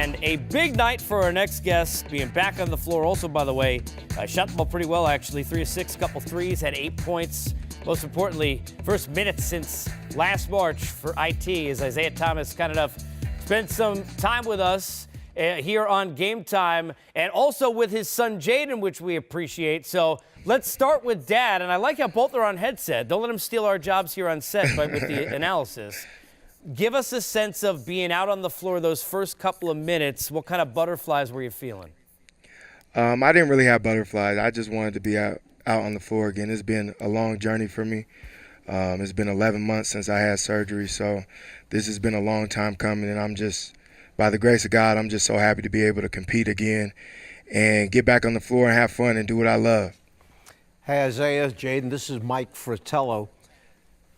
And a big night for our next guest, being back on the floor. Also, by the way, shot the ball pretty well, actually. 3 of 6, couple threes, had 8 points. Most importantly, first minute since last March for IT as Isaiah Thomas kind enough spent some time with us here on GameTime and also with his son Jaden, which we appreciate. So let's start with Dad. And I like how both are on headset. Don't let him steal our jobs here on set with the analysis. Give us a sense of being out on the floor those first couple of minutes. What kind of butterflies were you feeling? I didn't really have butterflies. I just wanted to be out on the floor again. It's been a long journey for me. It's been 11 months since I had surgery, so this has been a long time coming, and I'm just, by the grace of God, I'm just so happy to be able to compete again and get back on the floor and have fun and do what I love. Hey, Isaiah, Jaden, this is Mike Fratello.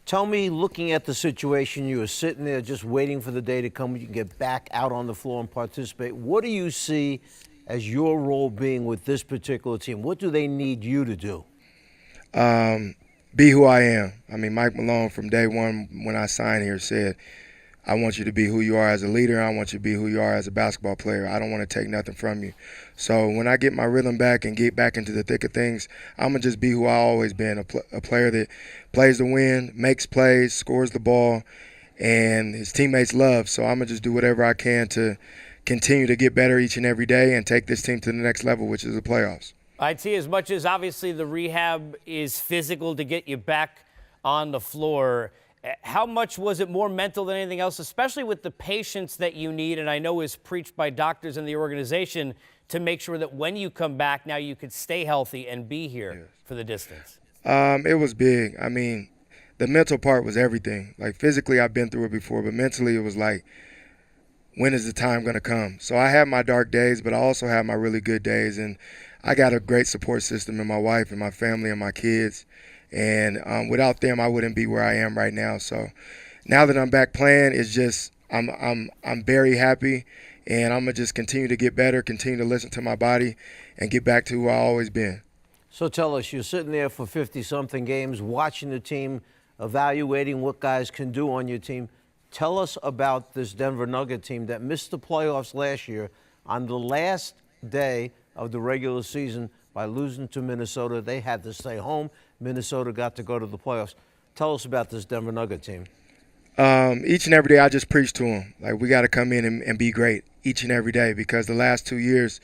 Tell me, looking at the situation, you were sitting there just waiting for the day to come when you can get back out on the floor and participate. What do you see as your role being with this particular team? What do they need you to do? Be who I am. I mean, Mike Malone from day one when I signed here said, I want you to be who you are as a leader. I want you to be who you are as a basketball player. I don't want to take nothing from you. So when I get my rhythm back and get back into the thick of things, I'm going to just be who I always been, a player that plays to win, makes plays, scores the ball, and his teammates love. So I'm going to just do whatever I can to continue to get better each and every day and take this team to the next level, which is the playoffs. IT, as much as obviously the rehab is physical to get you back on the floor, how much was it more mental than anything else, especially with the patience that you need, and I know is preached by doctors in the organization, to make sure that when you come back, now you could stay healthy and be here for the distance? It was big. I mean, the mental part was everything. Like, physically, I've been through it before, but mentally it was like, when is the time going to come? So I have my dark days, but I also have my really good days, and I got a great support system in my wife and my family and my kids. And without them, I wouldn't be where I am right now. So now that I'm back playing, it's just I'm very happy, and I'm gonna just continue to get better, continue to listen to my body, and get back to who I always been. So tell us, you're sitting there for 50-something games, watching the team, evaluating what guys can do on your team. Tell us about this Denver Nugget team that missed the playoffs last year on the last day of the regular season by losing to Minnesota. They had to stay home. Minnesota got to go to the playoffs. Tell us about this Denver Nugget team. Each and every day I just preach to them. Like, we got to come in and be great each and every day, because the last 2 years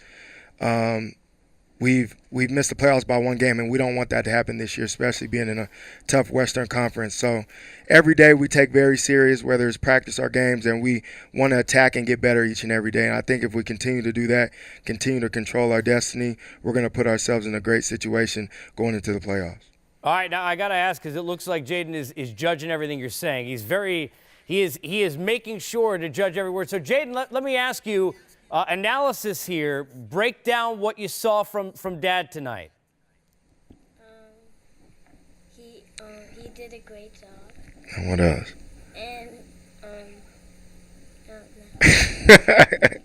we've missed the playoffs by 1 game, and we don't want that to happen this year, especially being in a tough Western Conference. So every day we take very serious, whether it's practice or games, and we want to attack and get better each and every day. And I think if we continue to do that, continue to control our destiny, we're going to put ourselves in a great situation going into the playoffs. All right, now I got to ask, because it looks like Jaden is judging everything you're saying. He is making sure to judge every word. So, Jaden, let me ask you, analysis here. Break down what you saw from Dad tonight. He did a great job. And what else? And I don't know.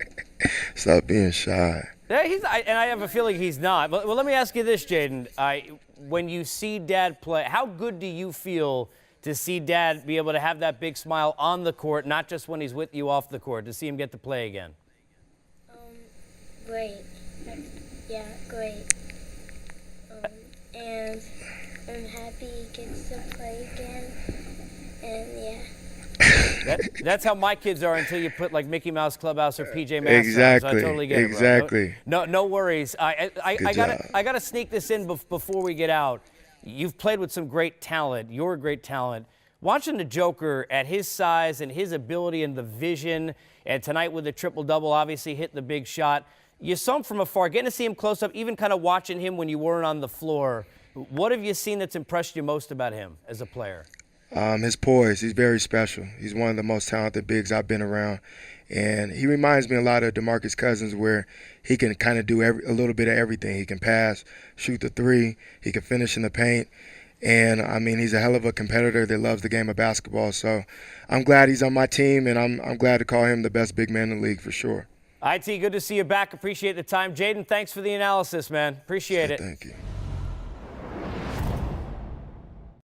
Stop being shy. Yeah, and I have a feeling he's not. Well, let me ask you this, Jaden. When you see Dad play, how good do you feel to see Dad be able to have that big smile on the court, not just when he's with you off the court, to see him get to play again? Great. Yeah, great. And I'm happy he gets to play again. And yeah. That's how my kids are until you put like Mickey Mouse Clubhouse or PJ Masks Exactly. on, so I totally get exactly. it, bro. No worries. I gotta sneak this in before we get out. You've played with some great talent. You're a great talent. Watching the Joker at his size and his ability and the vision, and tonight with the triple-double, obviously hitting the big shot. You saw him from afar, getting to see him close up, even kind of watching him when you weren't on the floor. What have you seen that's impressed you most about him as a player? His poise. He's very special. He's one of the most talented bigs I've been around. And he reminds me a lot of DeMarcus Cousins, where he can kind of do a little bit of everything. He can pass, shoot the three, he can finish in the paint. And, I mean, he's a hell of a competitor that loves the game of basketball. So I'm glad he's on my team, and I'm glad to call him the best big man in the league for sure. IT, good to see you back. Appreciate the time. Jaden, thanks for the analysis, man. Appreciate it. Thank you.